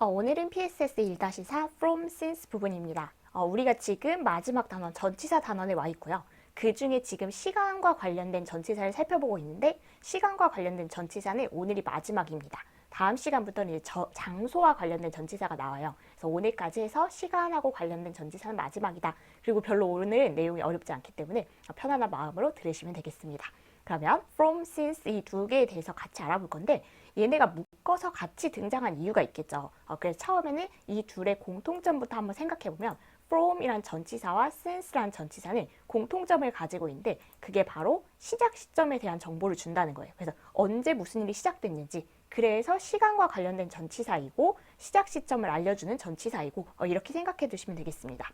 오늘은 PSS 1-4 from since 부분입니다. 우리가 지금 마지막 단원 전치사 단원에 와 있고요. 그 중에 지금 시간과 관련된 전치사를 살펴보고 있는데 시간과 관련된 전치사는 오늘이 마지막입니다. 다음 시간부터는 이제 장소와 관련된 전치사가 나와요. 그래서 오늘까지 해서 시간하고 관련된 전치사는 마지막이다. 그리고 별로 오늘 내용이 어렵지 않기 때문에 편안한 마음으로 들으시면 되겠습니다. 그러면 from, since 이 두 개에 대해서 같이 알아볼 건데 얘네가 묶어서 같이 등장한 이유가 있겠죠. 그래서 처음에는 이 둘의 공통점부터 한번 생각해보면 from이란 전치사와 since란 전치사는 공통점을 가지고 있는데 그게 바로 시작 시점에 대한 정보를 준다는 거예요. 그래서 언제 무슨 일이 시작됐는지 그래서 시간과 관련된 전치사이고 시작 시점을 알려주는 전치사이고 이렇게 생각해 두시면 되겠습니다.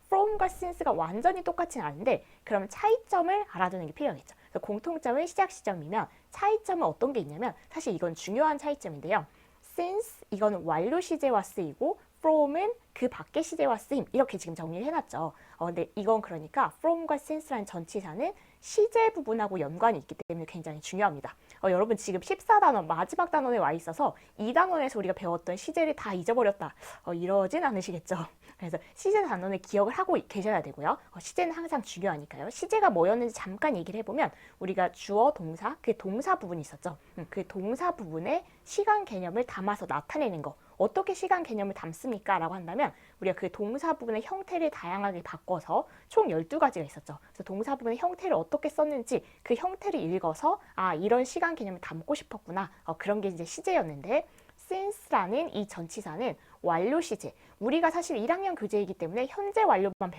from과 since가 완전히 똑같진 않은데 그러면 차이점을 알아두는 게 필요하겠죠. 그래서 공통점은 시작 시점이면 차이점은 어떤 게 있냐면 사실 이건 중요한 차이점인데요. since 이거는 완료 시제와 쓰이고 from은 그 밖의 시제와 쓰임 이렇게 지금 정리를 해놨죠. 근데 이건 그러니까 from과 since라는 전치사는 시제 부분하고 연관이 있기 때문에 굉장히 중요합니다. 여러분 지금 14단원 마지막 단원에 와 있어서 이 단원에서 우리가 배웠던 시제를 다 잊어버렸다. 이러진 않으시겠죠. 그래서 시제 단원을 기억을 하고 계셔야 되고요. 시제는 항상 중요하니까요. 시제가 뭐였는지 잠깐 얘기를 해보면 우리가 주어, 동사, 그 동사 부분이 있었죠. 그 동사 부분에 시간 개념을 담아서 나타내는 거. 어떻게 시간 개념을 담습니까? 라고 한다면 우리가 그 동사 부분의 형태를 다양하게 바꿔서 총 12가지가 있었죠. 그래서 동사 부분의 형태를 어떻게 썼는지 그 형태를 읽어서 이런 시간 개념을 담고 싶었구나. 그런 게 이제 시제였는데 since라는 이 전치사는 완료 시제. 우리가 사실 1학년 교재이기 때문에 현재 완료만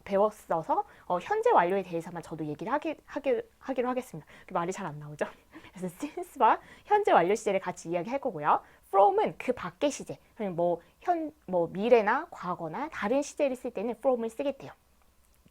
배웠어서 현재 완료에 대해서만 저도 얘기를 하기로 하겠습니다. 말이 잘 안 나오죠? 그래서 since와 현재 완료 시제를 같이 이야기할 거고요. from은 그 밖의 시제, 뭐 미래나 과거나 다른 시제를 쓸 때는 from을 쓰겠대요.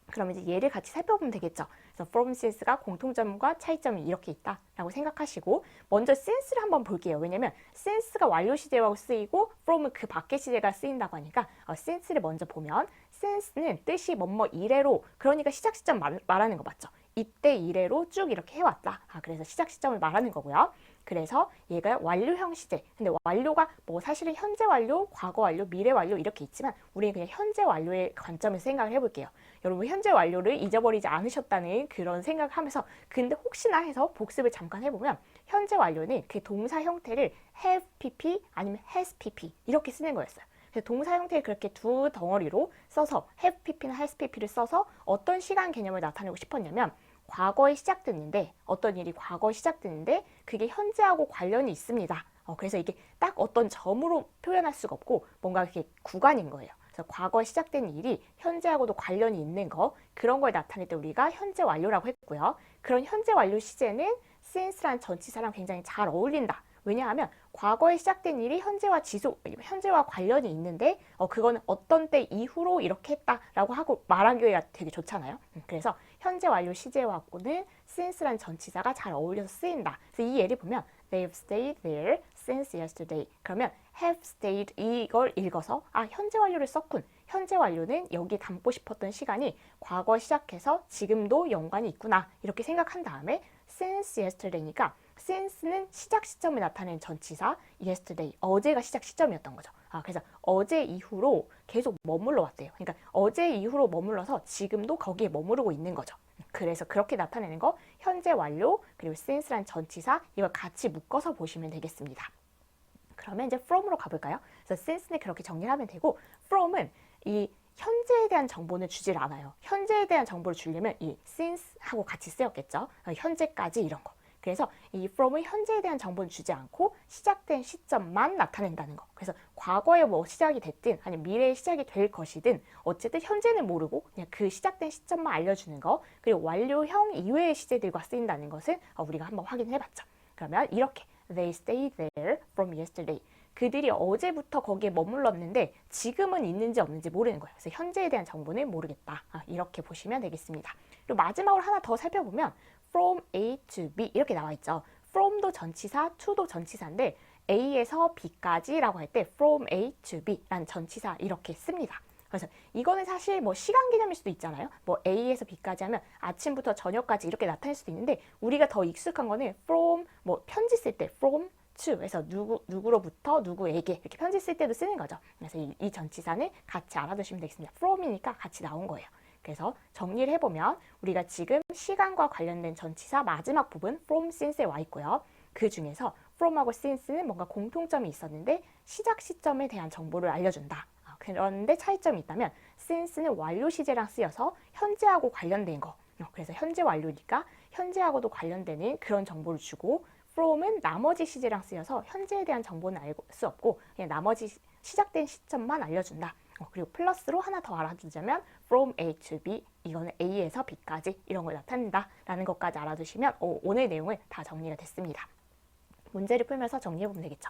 그러면 이제 얘를 같이 살펴보면 되겠죠. 그래서 from, since가 공통점과 차이점이 이렇게 있다라고 생각하시고 먼저 since를 한번 볼게요. 왜냐면 since가 완료 시제라고 쓰이고 from은 그 밖의 시제가 쓰인다고 하니까 since를 먼저 보면 since는 뜻이 뭐뭐 이래로 그러니까 시작 시점 말하는 거 맞죠? 이때 이래로 쭉 이렇게 해왔다. 그래서 시작 시점을 말하는 거고요. 그래서 얘가 완료형 시제. 근데 완료가 뭐 사실은 현재 완료, 과거 완료, 미래 완료 이렇게 있지만 우리는 그냥 현재 완료의 관점에서 생각을 해볼게요. 여러분 현재 완료를 잊어버리지 않으셨다는 그런 생각을 하면서 근데 혹시나 해서 복습을 잠깐 해보면 현재 완료는 그 동사 형태를 have pp 아니면 has pp 이렇게 쓰는 거였어요. 그래서 동사 형태를 그렇게 두 덩어리로 써서 have pp나 has pp를 써서 어떤 시간 개념을 나타내고 싶었냐면 과거에 시작됐는데 어떤 일이 과거에 시작됐는데 그게 현재하고 관련이 있습니다. 그래서 이게 딱 어떤 점으로 표현할 수가 없고 뭔가 이렇게 구간인 거예요. 그래서 과거에 시작된 일이 현재하고도 관련이 있는 거 그런 걸 나타낼 때 우리가 현재 완료라고 했고요. 그런 현재 완료 시제는 since라는 전치사랑 굉장히 잘 어울린다. 왜냐하면 과거에 시작된 일이 현재와 관련이 있는데 그거는 어떤 때 이후로 이렇게 했다라고 하고 말하기가 되게 좋잖아요. 그래서 현재 완료 시제와는 since라는 전치사가 잘 어울려서 쓰인다. 그래서 이 예를 보면 they've stayed there since yesterday. 그러면 have stayed 이걸 읽어서 현재 완료를 썼군. 현재 완료는 여기 담고 싶었던 시간이 과거 시작해서 지금도 연관이 있구나. 이렇게 생각한 다음에 since yesterday니까 since는 시작 시점을 나타내는 전치사, yesterday, 어제가 시작 시점이었던 거죠. 그래서 어제 이후로 계속 머물러 왔대요. 그러니까 어제 이후로 머물러서 지금도 거기에 머무르고 있는 거죠. 그래서 그렇게 나타내는 거 현재 완료 그리고 since란 전치사 이걸 같이 묶어서 보시면 되겠습니다. 그러면 이제 from으로 가볼까요? 그래서 since는 그렇게 정리를 하면 되고 from은 이 현재에 대한 정보는 주질 않아요. 현재에 대한 정보를 주려면 이 since하고 같이 쓰였겠죠. 현재까지 이런 거. 그래서 이 from은 현재에 대한 정보는 주지 않고 시작된 시점만 나타낸다는 거. 그래서 과거에 뭐 시작이 됐든 아니면 미래에 시작이 될 것이든 어쨌든 현재는 모르고 그냥 그 시작된 시점만 알려주는 거. 그리고 완료형 이외의 시제들과 쓰인다는 것을 우리가 한번 확인해봤죠. 그러면 이렇게 They stayed there from yesterday. 그들이 어제부터 거기에 머물렀는데 지금은 있는지 없는지 모르는 거예요. 그래서 현재에 대한 정보는 모르겠다. 이렇게 보시면 되겠습니다. 그리고 마지막으로 하나 더 살펴보면 from A to B 이렇게 나와 있죠. from도 전치사, to도 전치사인데 A에서 B까지라고 할 때 from A to B라는 전치사 이렇게 씁니다. 그래서 이거는 사실 뭐 시간 개념일 수도 있잖아요. 뭐 A에서 B까지 하면 아침부터 저녁까지 이렇게 나타낼 수도 있는데 우리가 더 익숙한 거는 from 뭐 편지 쓸 때 from to에서 누구로부터 누구에게 이렇게 편지 쓸 때도 쓰는 거죠. 그래서 이 전치사는 같이 알아두시면 되겠습니다. from이니까 같이 나온 거예요. 그래서 정리를 해보면 우리가 지금 시간과 관련된 전치사 마지막 부분 from, since에 와 있고요. 그 중에서 from하고 since는 뭔가 공통점이 있었는데 시작 시점에 대한 정보를 알려준다. 그런데 차이점이 있다면 since는 완료 시제랑 쓰여서 현재하고 관련된 거. 그래서 현재 완료니까 현재하고도 관련되는 그런 정보를 주고 from은 나머지 시제랑 쓰여서 현재에 대한 정보는 알 수 없고 그냥 나머지 시작된 시점만 알려준다. 그리고 플러스로 하나 더 알아두자면 from A to B, 이거는 A에서 B까지 이런 걸 나타낸다 라는 것까지 알아두시면 오늘 내용은 다 정리가 됐습니다. 문제를 풀면서 정리해보면 되겠죠.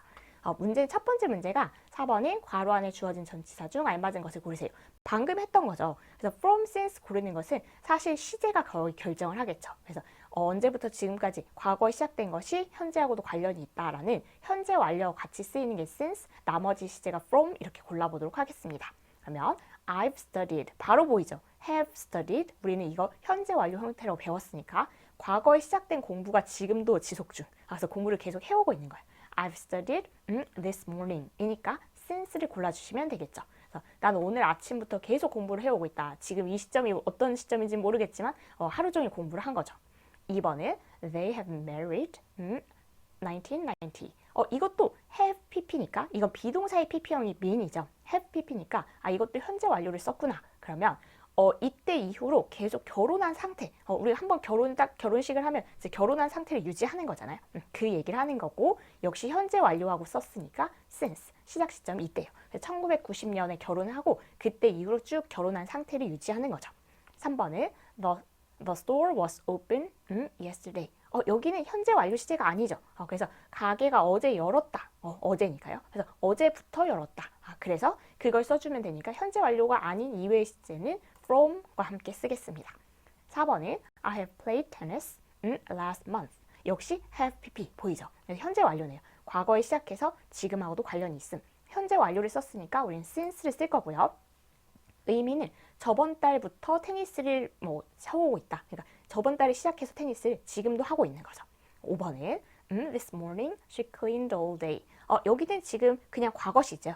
문제 첫 번째 문제가 4번인 괄호 안에 주어진 전치사 중 알맞은 것을 고르세요. 방금 했던 거죠. 그래서 from, since 고르는 것은 사실 시제가 거의 결정을 하겠죠. 그래서 언제부터 지금까지 과거에 시작된 것이 현재하고도 관련이 있다라는 현재 완료와 같이 쓰이는 게 since, 나머지 시제가 from 이렇게 골라보도록 하겠습니다. 그러면 I've studied, 바로 보이죠? have studied, 우리는 이거 현재 완료 형태로 배웠으니까 과거에 시작된 공부가 지금도 지속 중. 그래서 공부를 계속 해오고 있는 거예요. I've studied this morning 이니까 since를 골라주시면 되겠죠. 그래서 나는 오늘 아침부터 계속 공부를 해오고 있다. 지금 이 시점이 어떤 시점인지 모르겠지만 하루 종일 공부를 한 거죠. 2번은 They have married 1990. 이것도 have pp니까 이건 비동사의 pp형이 mean이죠. have pp니까 이것도 현재 완료를 썼구나. 그러면 이때 이후로 계속 결혼한 상태, 우리가 한번 결혼식을 하면 이제 결혼한 상태를 유지하는 거잖아요. 그 얘기를 하는 거고 역시 현재 완료하고 썼으니까 since, 시작 시점이 이때예요. 1990년에 결혼을 하고 그때 이후로 쭉 결혼한 상태를 유지하는 거죠. 3번은 The store was open yesterday. 여기는 현재 완료 시제가 아니죠. 그래서 가게가 어제 열었다. 어제니까요. 그래서 어제부터 열었다. 그래서 그걸 써주면 되니까 현재 완료가 아닌 이외의 시제는 from과 함께 쓰겠습니다. 4번은 I have played tennis last month. 역시 have pp 보이죠? 현재 완료네요. 과거에 시작해서 지금하고도 관련이 있음. 현재 완료를 썼으니까 우리는 since를 쓸 거고요. 의미는 저번 달부터 테니스를 쳐오고 있다. 그러니까 저번 달에 시작해서 테니스를 지금도 하고 있는 거죠. 5번은 This morning she cleaned all day. 여기는 지금 그냥 과거 시제죠.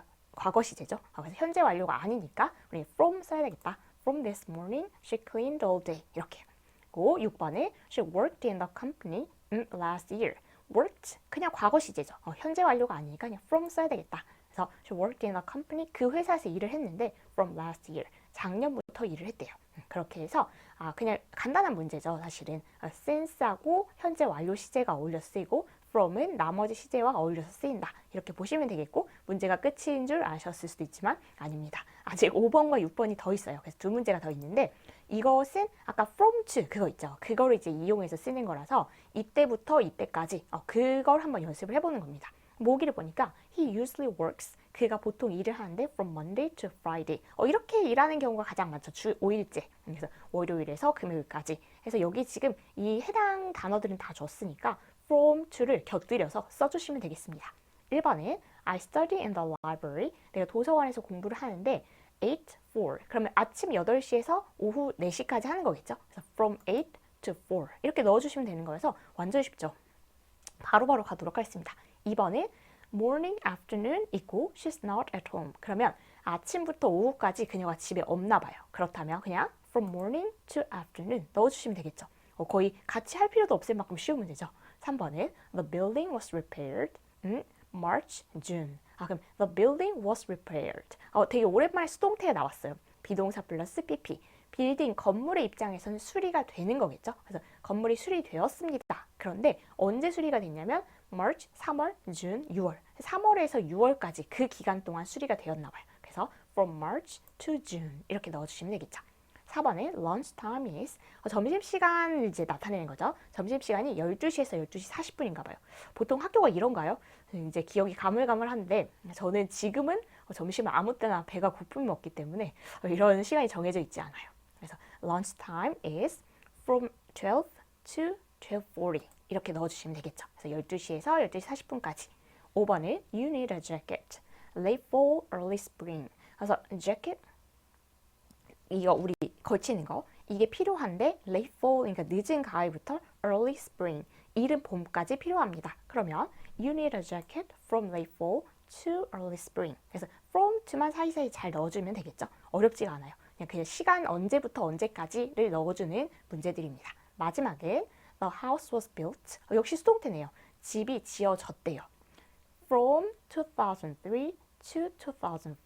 그래서 현재 완료가 아니니까 우리 from 써야 되겠다. From this morning she cleaned all day. 이렇게. 그리고 6번에 she worked in the company last year. worked 그냥 과거 시제죠. 현재 완료가 아니니까 그냥 from 써야 되겠다. 그래서 she worked in a company, 그 회사에서 일을 했는데 from last year, 작년부터 일을 했대요. 그렇게 해서 그냥 간단한 문제죠. 사실은 since하고 현재 완료 시제가 어울려 쓰이고 from은 나머지 시제와 어울려서 쓰인다. 이렇게 보시면 되겠고 문제가 끝인 줄 아셨을 수도 있지만 아닙니다. 아직 5번과 6번이 더 있어요. 그래서 두 문제가 더 있는데 이것은 아까 from to 그거 있죠. 그거를 이제 이용해서 쓰는 거라서 이때부터 이때까지 그걸 한번 연습을 해보는 겁니다. 모기를 보니까 he usually works. 그가 보통 일을 하는데 from Monday to Friday. 이렇게 일하는 경우가 가장 많죠. 주 5일째. 그래서 월요일에서 금요일까지. 그래서 여기 지금 이 해당 단어들은 다 줬으니까 from to를 곁들여서 써주시면 되겠습니다. 1번은 I study in the library. 내가 도서관에서 공부를 하는데 8 4. 그러면 아침 8시에서 오후 4시까지 하는 거겠죠. 그래서 from 8 to 4. 이렇게 넣어주시면 되는 거여서 완전 쉽죠. 바로바로 가도록 하겠습니다. 2번은 morning, afternoon 있고 she's not at home. 그러면 아침부터 오후까지 그녀가 집에 없나 봐요. 그렇다면 그냥 from morning to afternoon 넣어주시면 되겠죠. 거의 같이 할 필요도 없을 만큼 쉬운 문제죠. 3번은 the building was repaired March, June. 그럼 the building was repaired. 되게 오랜만에 수동태가 나왔어요. 비동사 플러스 pp. 빌딩, 건물의 입장에서는 수리가 되는 거겠죠. 그래서 건물이 수리되었습니다. 그런데 언제 수리가 됐냐면 March, 3월, June, 6월. 3월에서 6월까지 그 기간 동안 수리가 되었나 봐요. 그래서 from March to June 이렇게 넣어주시면 되겠죠. 4번에 lunch time is 점심시간을 이제 나타내는 거죠. 점심시간이 12시에서 12시 40분인가 봐요. 보통 학교가 이런가요? 이제 기억이 가물가물한데 저는 지금은 점심을 아무 때나 배가 고픔이 없기 때문에 이런 시간이 정해져 있지 않아요. 그래서 lunch time is from 12 to 12:40 이렇게 넣어주시면 되겠죠. 그래서 12시에서 12시 40분까지. 5번은 you need a jacket. late fall, early spring. 그래서 jacket 이거 우리 걸치는 거 이게 필요한데 late fall 그러니까 늦은 가을부터 early spring 이른 봄까지 필요합니다. 그러면 You need a jacket from late fall to early spring. 그래서 from to만 사이사이 잘 넣어주면 되겠죠. 어렵지가 않아요. 그냥 시간 언제부터 언제까지를 넣어주는 문제들입니다. 마지막에 The house was built. 역시 수동태네요. 집이 지어졌대요. From 2003 to 2005.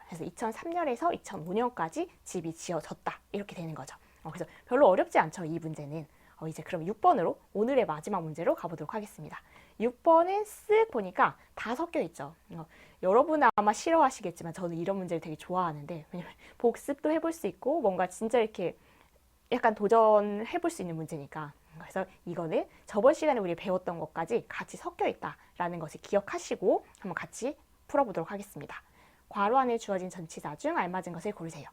그래서 2003년에서 2005년까지 집이 지어졌다. 이렇게 되는 거죠. 그래서 별로 어렵지 않죠. 이 문제는. 이제 그럼 6번으로 오늘의 마지막 문제로 가보도록 하겠습니다. 6번은 쓱 보니까 다 섞여 있죠. 여러분은 아마 싫어하시겠지만 저는 이런 문제를 되게 좋아하는데 왜냐면 복습도 해볼 수 있고 뭔가 진짜 이렇게 약간 도전해볼 수 있는 문제니까. 그래서 이거는 저번 시간에 우리 배웠던 것까지 같이 섞여 있다라는 것을 기억하시고 한번 같이 풀어보도록 하겠습니다. 괄호 안에 주어진 전치사 중 알맞은 것을 고르세요.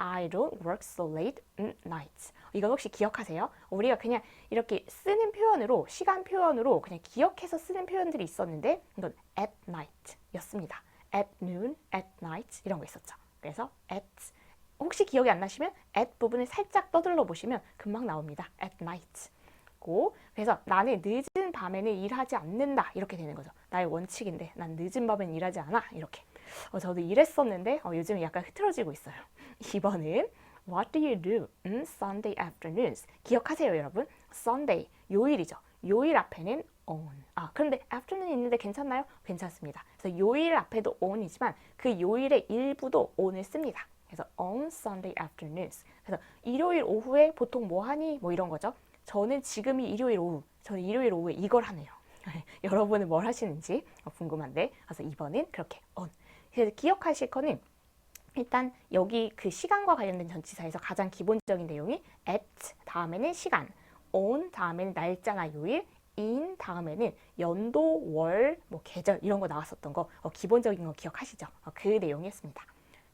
I don't work so late at night. 이건 혹시 기억하세요? 우리가 그냥 이렇게 쓰는 표현으로, 시간 표현으로 그냥 기억해서 쓰는 표현들이 있었는데 이건 at night 였습니다. at noon, at night 이런 거 있었죠. 그래서 at, 혹시 기억이 안 나시면 at 부분을 살짝 떠들러 보시면 금방 나옵니다. at night. 그래서 나는 늦은 밤에는 일하지 않는다 이렇게 되는 거죠. 나의 원칙인데 난 늦은 밤엔 일하지 않아 이렇게. 저도 일했었는데 요즘은 약간 흐트러지고 있어요. 2번은 What do you do on Sunday afternoons? 기억하세요 여러분. Sunday, 요일이죠. 요일 앞에는 on. 그런데 afternoon 있는데 괜찮나요? 괜찮습니다. 그래서 요일 앞에도 on이지만 그 요일의 일부도 on을 씁니다. 그래서 on Sunday afternoons. 그래서 일요일 오후에 보통 뭐 하니? 뭐 이런 거죠. 저는 지금이 일요일 오후, 저는 일요일 오후에 이걸 하네요. 여러분은 뭘 하시는지 궁금한데, 그래서 2번은 그렇게 on. 그래서 기억하실 거는 일단 여기 그 시간과 관련된 전치사에서 가장 기본적인 내용이 at 다음에는 시간, on 다음에는 날짜나 요일, in 다음에는 연도, 월, 뭐 계절 이런 거 나왔었던 거 기본적인 거 기억하시죠? 그 내용이었습니다.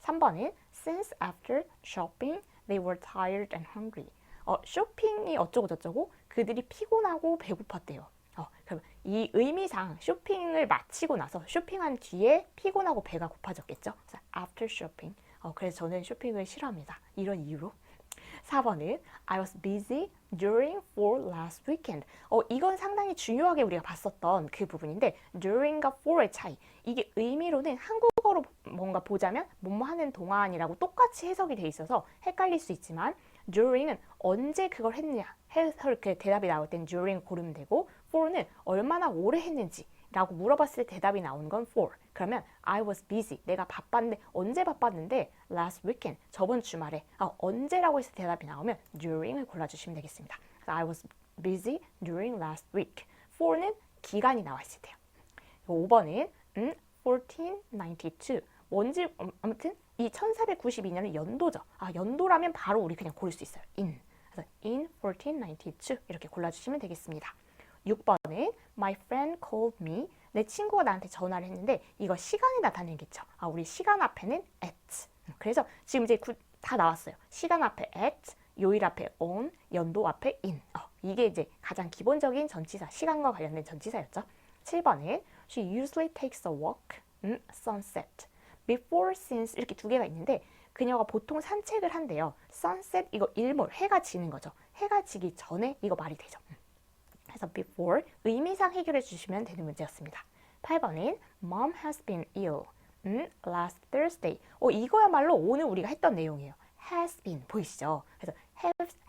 3번은 since after shopping they were tired and hungry. 쇼핑이 어쩌고 저쩌고 그들이 피곤하고 배고팠대요. 그럼 이 의미상 쇼핑을 마치고 나서 쇼핑한 뒤에 피곤하고 배가 고파졌겠죠. 그래서 after shopping. 그래서 저는 쇼핑을 싫어합니다. 이런 이유로. 4번은 I was busy during for last weekend. 이건 상당히 중요하게 우리가 봤었던 그 부분인데 during과 for의 차이. 이게 의미로는 한국어로 뭔가 보자면 뭐뭐 하는 동안이라고 똑같이 해석이 돼 있어서 헷갈릴 수 있지만 during은 언제 그걸 했느냐 해서 이렇게 대답이 나올 땐 during 고르면 되고 for는 얼마나 오래 했는지 라고 물어봤을 때 대답이 나오는 건 for. 그러면 I was busy. 내가 바빴는데 언제 바빴는데 last weekend. 저번 주말에. 언제라고 해서 대답이 나오면 during을 골라주시면 되겠습니다. I was busy during last week. for는 기간이 나와 있을 때요. 5번은 1492. 뭔지 아무튼 이 1492년은 연도죠. 연도라면 바로 우리 그냥 고를 수 있어요. in. 그래서 in 1492 이렇게 골라주시면 되겠습니다. 6번은 My friend called me. 내 친구가 나한테 전화를 했는데 이거 시간이 나타내겠죠. 우리 시간 앞에는 at. 그래서 지금 이제 다 나왔어요. 시간 앞에 at, 요일 앞에 on, 연도 앞에 in. 이게 이제 가장 기본적인 전치사, 시간과 관련된 전치사였죠. 7번은 She usually takes a walk sunset. Before, since 이렇게 두 개가 있는데 그녀가 보통 산책을 한대요. sunset 이거 일몰, 해가 지는 거죠. 해가 지기 전에 이거 말이 되죠. 그래서 before 의미상 해결해 주시면 되는 문제였습니다. 8번은 Mom has been ill last Thursday. 이거야말로 오늘 우리가 했던 내용이에요. has been 보이시죠? 그래서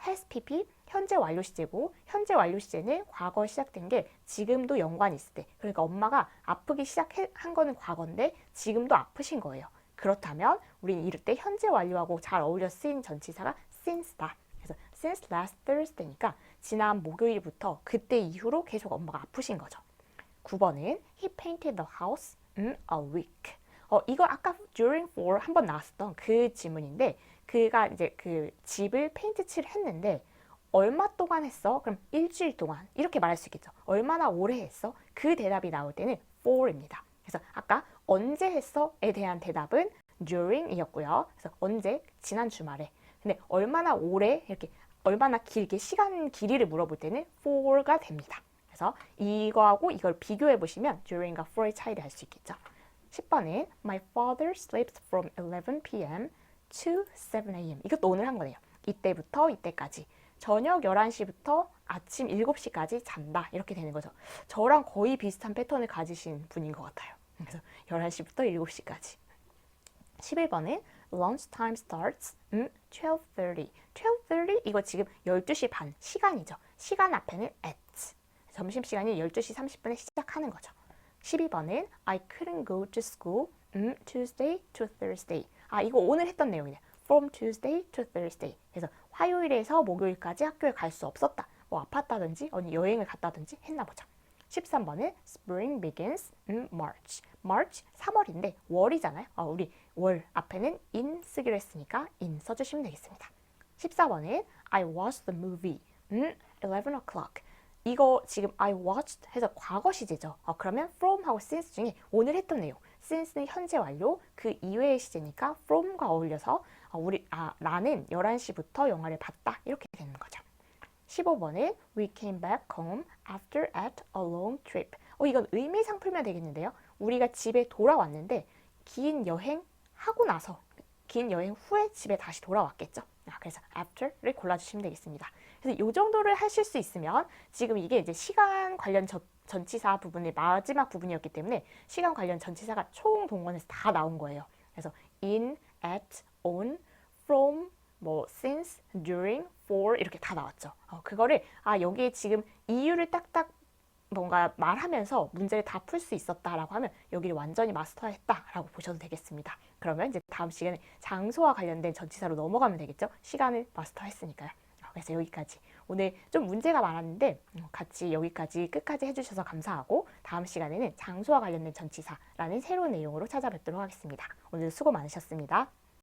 has pp 현재 완료 시제고 현재 완료 시제는 과거 시작된 게 지금도 연관이 있을 때 그러니까 엄마가 아프기 시작한 거는 과거인데 지금도 아프신 거예요. 그렇다면 우리는 이럴 때 현재 완료하고 잘 어울려 쓰인 전치사가 since다. 그래서 since last Thursday니까 지난 목요일부터 그때 이후로 계속 엄마가 아프신 거죠. 9번은 He painted the house in a week. 이거 아까 during for 한번 나왔었던 그 질문인데 그가 이제 그 집을 페인트 칠을 했는데 얼마 동안 했어? 그럼 일주일 동안 이렇게 말할 수 있겠죠. 얼마나 오래 했어? 그 대답이 나올 때는 for입니다. 그래서 아까 언제 했어?에 대한 대답은 during이었고요. 그래서 언제? 지난 주말에. 근데 얼마나 오래? 이렇게 얼마나 길게 시간 길이를 물어볼 때는 for가 됩니다. 그래서 이거하고 이걸 비교해 보시면 during과 for의 차이를 알 수 있겠죠. 10번은 My father sleeps from 11 p.m. to 7 a.m. 이것도 오늘 한 거네요. 이때부터 이때까지. 저녁 11시부터 아침 7시까지 잔다. 이렇게 되는 거죠. 저랑 거의 비슷한 패턴을 가지신 분인 것 같아요. 그래서 11시부터 7시까지. 11번은 lunch time starts 12:30. 12:30 이거 지금 12시 반 시간이죠. 시간 앞에는 at. 점심시간이 12시 30분에 시작하는 거죠. 12번은 I couldn't go to school Tuesday to Thursday. 아, 이거 오늘 했던 내용이네. From Tuesday to Thursday. 그래서 화요일에서 목요일까지 학교에 갈 수 없었다. 뭐 아팠다든지 어디 여행을 갔다든지 했나 보죠. 13번은 Spring begins March. March 3월인데 월이잖아요. 우리 월 앞에는 in 쓰기로 했으니까 in 써주시면 되겠습니다. 14번은 I watched the movie 11 o'clock. 이거 지금 I watched 해서 과거 시제죠. 그러면 from하고 since 중에 오늘 했던 내용. since는 현재 완료, 그 이외의 시제니까 from과 어울려서 나는 11시부터 영화를 봤다. 이렇게 되는 거죠. 15번은 We came back home after at a long trip. 이건 의미상 풀면 되겠는데요. 우리가 집에 돌아왔는데 긴 여행 하고 나서 긴 여행 후에 집에 다시 돌아왔겠죠. 그래서 after를 골라주시면 되겠습니다. 그래서 이 정도를 하실 수 있으면 지금 이게 이제 시간 관련 전치사 부분의 마지막 부분이었기 때문에 시간 관련 전치사가 총 동원해서 다 나온 거예요. 그래서 in, at, on, from, 뭐 since, during, for 이렇게 다 나왔죠. 그거를 여기에 지금 이유를 딱딱 뭔가 말하면서 문제를 다 풀 수 있었다라고 하면 여기를 완전히 마스터했다라고 보셔도 되겠습니다. 그러면 이제 다음 시간에 장소와 관련된 전치사로 넘어가면 되겠죠. 시간을 마스터했으니까요. 그래서 여기까지. 오늘 좀 문제가 많았는데 같이 여기까지 끝까지 해주셔서 감사하고 다음 시간에는 장소와 관련된 전치사라는 새로운 내용으로 찾아뵙도록 하겠습니다. 오늘 수고 많으셨습니다.